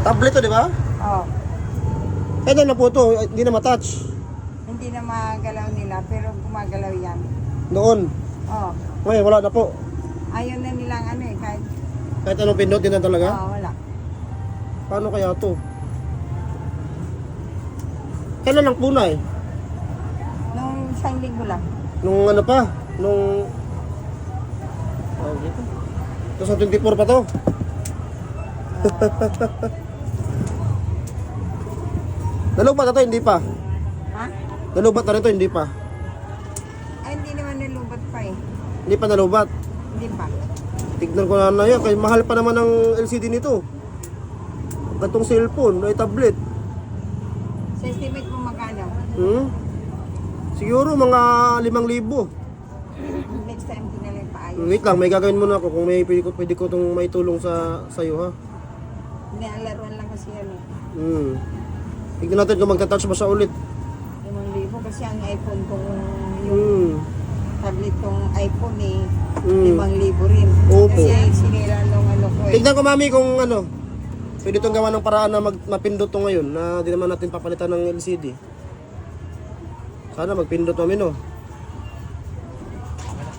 Tablet to, di ba? Oh, Kailan na po to? Hindi na matouch. hindi na magalaw nila, pero gumagalaw yan. Noon. Oh, Ngayon, wala na po. ayaw na nilang ano eh, kahit, Kahit anong pindot, din na talaga. wala. Paano kaya to? Kailan lang po na eh? Nung isang linggo lang. Nung ano pa? Nung... Oh, dito. 2024 pa to. Nalubat na to, hindi pa. Ha? Nalubat na rin to, hindi pa. Ay, hindi naman nilubat pa eh. Hindi pa nalubat. Hindi pa. Tignan ko na yan, kaya mahal pa naman ang LCD nito. Gatong cellphone, ay tablet. Sa estimate mo magkano? Hmm? Siguro mga 5,000. Next time din nalang paayos. Wait lang, may gagawin muna ako kung may pwede ko itong maitulong sa sa'yo ha. Nialaruan lang kasi ano. Tignan natin kung magta-touch ba siya ulit. 5,000 kasi ang iPhone kung yung tablet kong iPhone eh. 5,000 rin. Opo. Kasi sinira nung ano ko eh. Tignan ko mami kung ano, pwede itong gawa ng paraan na mapindot to ngayon na di naman natin papalitan ng LCD. Sana magpindot mami no.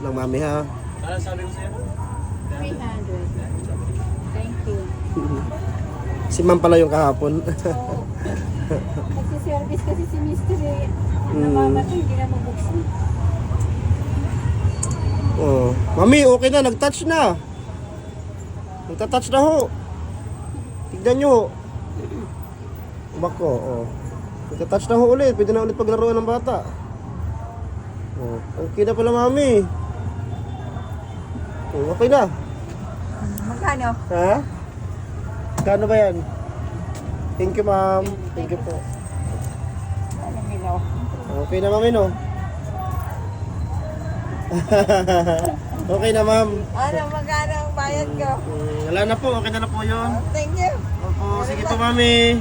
Lang mami ha. Ano sabi ko sa'yo? 300. Thank you. Si ma'am pala yung kahapon. Nagsiservice kasi si Mr. eh. Namamatay, hindi na mabuksan. Oh, mami, okay na, nag-touch na. Nagta-touch na ho. Tignan nyo. Bako, oh. Nagta-touch na ho ulit. Pwede na ulit paglaruan ng bata. Oh, okay na pala mami. Oh, okay na. Magkano? Ha? Kano ba yan? Thank you ma'am. Thank you po. Ano milo? Okay na mami no? Okay na ma'am. Ano magkano ang bayad ko? Wala na po, okay na po yun. Thank you. Opo, sige po mami.